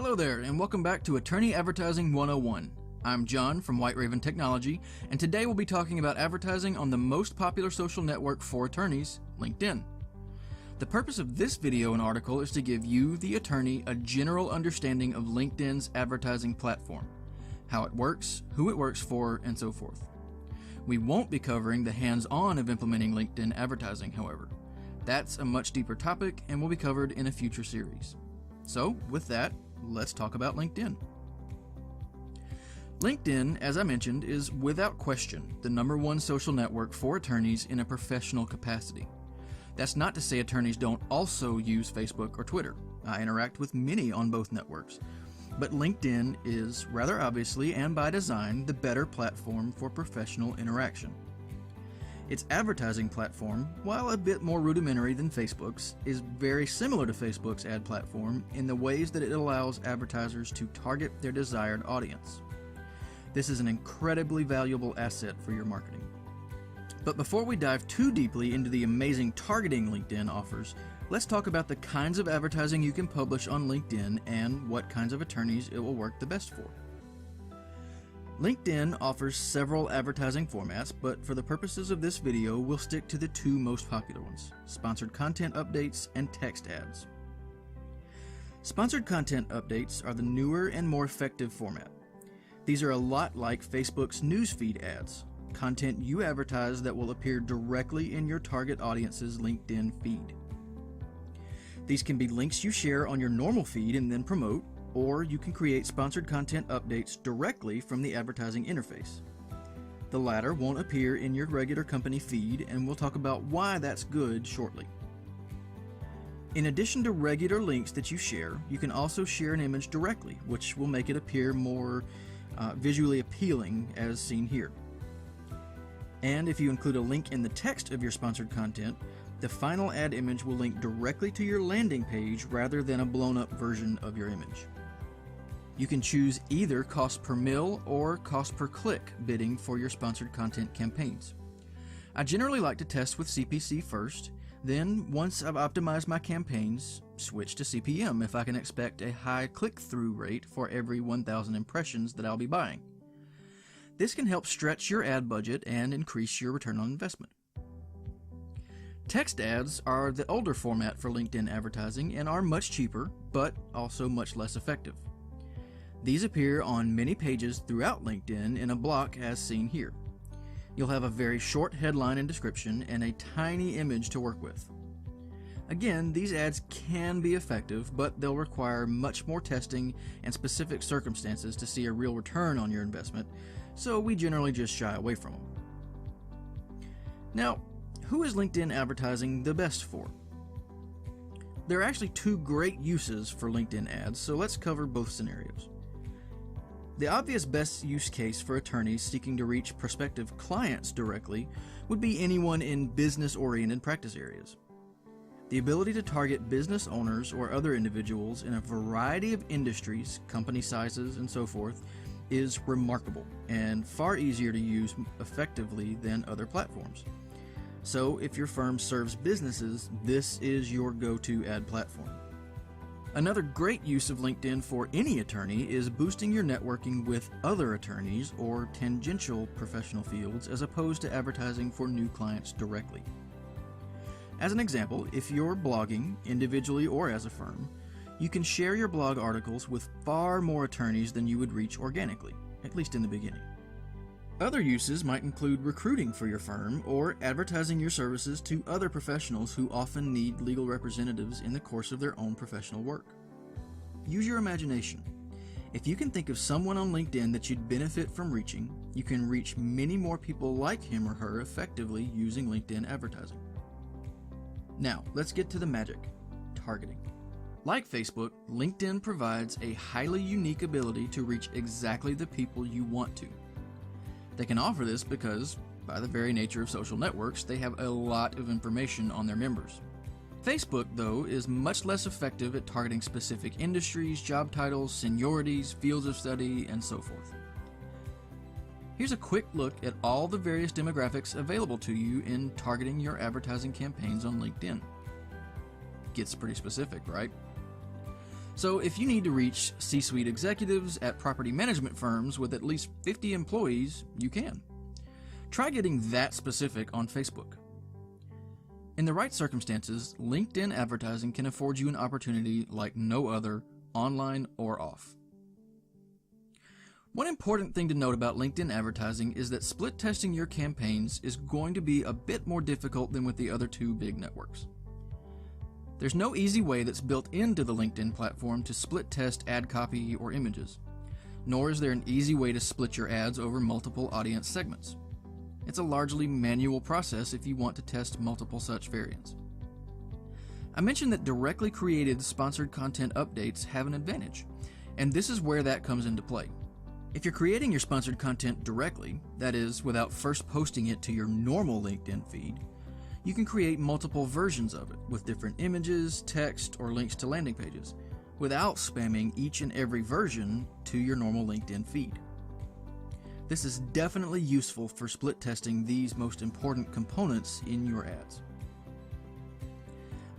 Hello there, and welcome back to Attorney Advertising 101. I'm John from White Raven Technology, and today we'll be talking about advertising on the most popular social network for attorneys, LinkedIn. The purpose of this video and article is to give you, the attorney, a general understanding of LinkedIn's advertising platform, how it works, who it works for, and so forth. We won't be covering the hands-on of implementing LinkedIn advertising, however. That's a much deeper topic and will be covered in a future series. So, with that, let's talk about LinkedIn. LinkedIn, as I mentioned, is without question the #1 social network for attorneys in a professional capacity. That's not to say attorneys don't also use Facebook or Twitter. I interact with many on both networks. But LinkedIn is, rather obviously and by design, the better platform for professional interaction. Its advertising platform, while a bit more rudimentary than Facebook's, is very similar to Facebook's ad platform in the ways that it allows advertisers to target their desired audience. This is an incredibly valuable asset for your marketing. But before we dive too deeply into the amazing targeting LinkedIn offers, let's talk about the kinds of advertising you can publish on LinkedIn and what kinds of attorneys it will work the best for. LinkedIn offers several advertising formats, but for the purposes of this video, we'll stick to the two most popular ones: sponsored content updates and text ads. Sponsored content updates are the newer and more effective format. These are a lot like Facebook's newsfeed ads, content you advertise that will appear directly in your target audience's LinkedIn feed. These can be links you share on your normal feed and then promote, or you can create sponsored content updates directly from the advertising interface. The latter won't appear in your regular company feed, and we'll talk about why that's good shortly. In addition to regular links that you share, you can also share an image directly, which will make it appear more visually appealing as seen here. And if you include a link in the text of your sponsored content, the final ad image will link directly to your landing page rather than a blown-up version of your image. You can choose either cost per mil or cost per click bidding for your sponsored content campaigns. I generally like to test with CPC first, then once I've optimized my campaigns, switch to CPM if I can expect a high click-through rate for every 1,000 impressions that I'll be buying. This can help stretch your ad budget and increase your return on investment. Text ads are the older format for LinkedIn advertising and are much cheaper, but also much less effective. These appear on many pages throughout LinkedIn in a block as seen here. You'll have a very short headline and description and a tiny image to work with. Again, these ads can be effective, but they'll require much more testing and specific circumstances to see a real return on your investment, so we generally just shy away from them. Now, who is LinkedIn advertising the best for? There are actually two great uses for LinkedIn ads, so let's cover both scenarios. The obvious best use case for attorneys seeking to reach prospective clients directly would be anyone in business-oriented practice areas. The ability to target business owners or other individuals in a variety of industries, company sizes, and so forth is remarkable and far easier to use effectively than other platforms. So if your firm serves businesses, this is your go-to ad platform. Another great use of LinkedIn for any attorney is boosting your networking with other attorneys or tangential professional fields as opposed to advertising for new clients directly. As an example, if you're blogging, individually or as a firm, you can share your blog articles with far more attorneys than you would reach organically, at least in the beginning. Other uses might include recruiting for your firm or advertising your services to other professionals who often need legal representatives in the course of their own professional work. Use your imagination. If you can think of someone on LinkedIn that you'd benefit from reaching, you can reach many more people like him or her effectively using LinkedIn advertising. Now, let's get to the magic: targeting. Like Facebook, LinkedIn provides a highly unique ability to reach exactly the people you want to. They can offer this because, by the very nature of social networks, they have a lot of information on their members. Facebook, though, is much less effective at targeting specific industries, job titles, seniorities, fields of study, and so forth. Here's a quick look at all the various demographics available to you in targeting your advertising campaigns on LinkedIn. Gets pretty specific, right? So if you need to reach C-suite executives at property management firms with at least 50 employees, you can. Try getting that specific on Facebook. In the right circumstances, LinkedIn advertising can afford you an opportunity like no other, online or off. One important thing to note about LinkedIn advertising is that split testing your campaigns is going to be a bit more difficult than with the other two big networks. There's no easy way that's built into the LinkedIn platform to split test ad copy or images, nor is there an easy way to split your ads over multiple audience segments. It's a largely manual process if you want to test multiple such variants. I mentioned that directly created sponsored content updates have an advantage, and this is where that comes into play. If you're creating your sponsored content directly, that is, without first posting it to your normal LinkedIn feed, you can create multiple versions of it with different images, text, or links to landing pages, without spamming each and every version to your normal LinkedIn feed. This is definitely useful for split testing these most important components in your ads.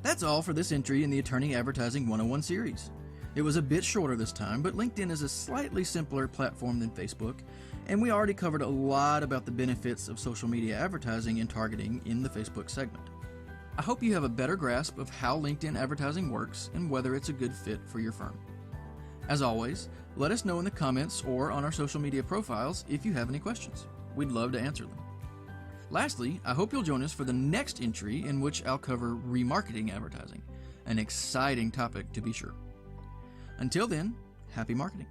That's all for this entry in the Attorney Advertising 101 series. It was a bit shorter this time, but LinkedIn is a slightly simpler platform than Facebook, and we already covered a lot about the benefits of social media advertising and targeting in the Facebook segment. I hope you have a better grasp of how LinkedIn advertising works and whether it's a good fit for your firm. As always, let us know in the comments or on our social media profiles if you have any questions. We'd love to answer them. Lastly, I hope you'll join us for the next entry in which I'll cover remarketing advertising, an exciting topic to be sure. Until then, happy marketing.